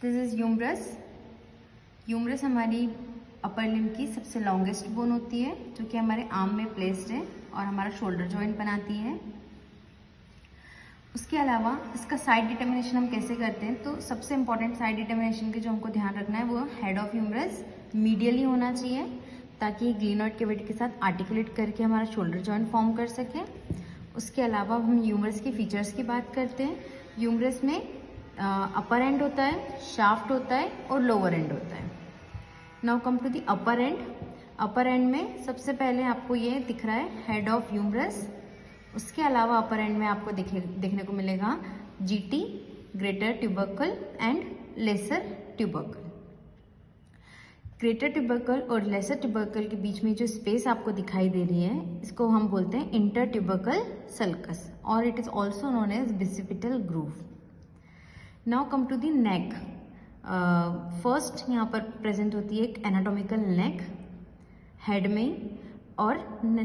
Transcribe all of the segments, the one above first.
This is humerus. Humerus हमारी upper limb की सबसे लॉन्गेस्ट बोन होती है जो कि हमारे आर्म में प्लेस्ड है और हमारा शोल्डर जॉइंट बनाती है। उसके अलावा इसका साइड डिटर्मिनेशन हम कैसे करते हैं, तो सबसे इंपॉर्टेंट साइड डिटर्मिनेशन के जो हमको ध्यान रखना है वो हेड ऑफ ह्यूमरस मीडियली होना चाहिए ताकि ग्लेनोइड कैविटी के साथ आर्टिकुलेट करके हमारा शोल्डर जॉइंट फॉर्म कर सके। उसके अलावा हम ह्यूमरस के फीचर्स की बात करते हैं। ह्यूमरस में अपर एंड होता है, शाफ्ट होता है और लोअर एंड होता है। Now come to the upper end. Upper end में सबसे पहले आपको ये दिख रहा है हेड ऑफ ह्यूमरस। उसके अलावा अपर एंड में आपको देखने को मिलेगा GT, greater tubercle and lesser tubercle. Greater tubercle और लेसर ट्यूबरकल के बीच में जो स्पेस आपको दिखाई दे रही है इसको हम बोलते हैं इंटर ट्यूबरकल सल्कस और it is also known as bicipital groove. Now come to the neck. First यहाँ पर प्रेजेंट होती है एक एनाटॉमिकल नेक हेड में, और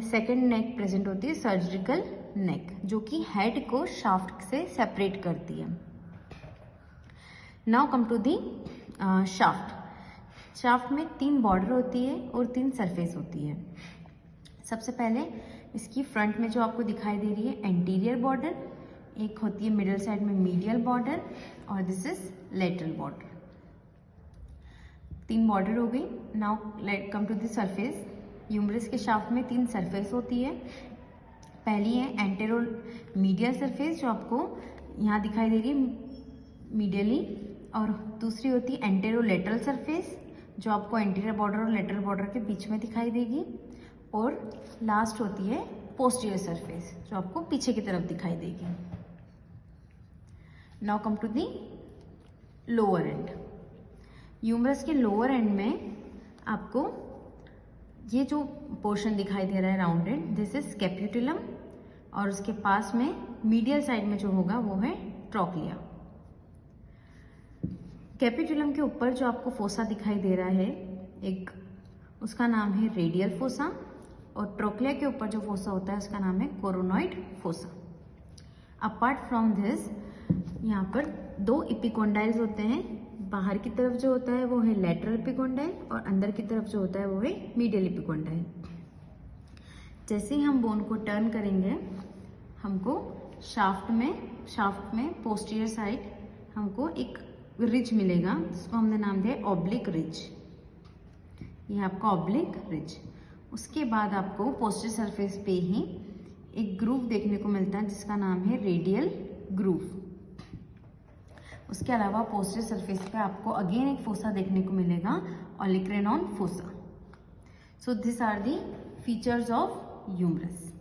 सेकेंड नेक प्रेजेंट होती है सर्जिकल नेक जो कि हेड को शाफ्ट से सेपरेट करती है। Now come to the shaft. Shaft में 3 बॉर्डर होती है और 3 सरफेस होती है। सबसे पहले इसकी फ्रंट में जो आपको दिखाई दे रही है एंटीरियर बॉर्डर, एक होती है मिडल साइड में मीडियल बॉर्डर और this is lateral border. 3 border हो गई। Now come to the surface. Humerus के शाफ्ट में 3 सरफेस होती है। पहली है एंटेरो मीडियल सरफेस जो आपको यहाँ दिखाई दे रही है मीडियली, और दूसरी होती है एंटेरो लेटरल सरफेस जो आपको एंटीरियर बॉर्डर और लेटरल बॉर्डर के बीच में दिखाई देगी, और लास्ट होती है पोस्टीरियर सरफेस जो आपको पीछे की तरफ दिखाई देगी। Now come to the lower end. Humerus के लोअर एंड में आपको ये जो पोर्शन दिखाई दे रहा है राउंडेड, दिस इज कैप्यूटुलम, और उसके पास में मीडियल साइड में जो होगा वो है ट्रोक्लिया। कैप्यूटुलम के ऊपर जो आपको फोसा दिखाई दे रहा है एक, उसका नाम है रेडियल फोसा, और ट्रोक्लिया के ऊपर जो फोसा होता है उसका नाम है coronoid fossa. Apart from this यहाँ पर 2 इपिकोंडाइल्स होते हैं। बाहर की तरफ जो होता है वो है लेटरल इपिकोंडाइल और अंदर की तरफ जो होता है वो है मीडियल इपिकोंडाइल। जैसे ही हम बोन को टर्न करेंगे हमको शाफ्ट में पोस्टीरियर साइड हमको एक रिज मिलेगा जिसको हमने नाम दिया ऑब्लिक रिज। ये आपका ऑब्लिक रिज। उसके बाद आपको पोस्टीरियर सरफेस पे ही एक ग्रूव देखने को मिलता है जिसका नाम है रेडियल ग्रूव। उसके अलावा पोस्टीरियर सरफेस पे आपको अगेन एक फोसा देखने को मिलेगा olecranon fossa. So this are the features of humerus.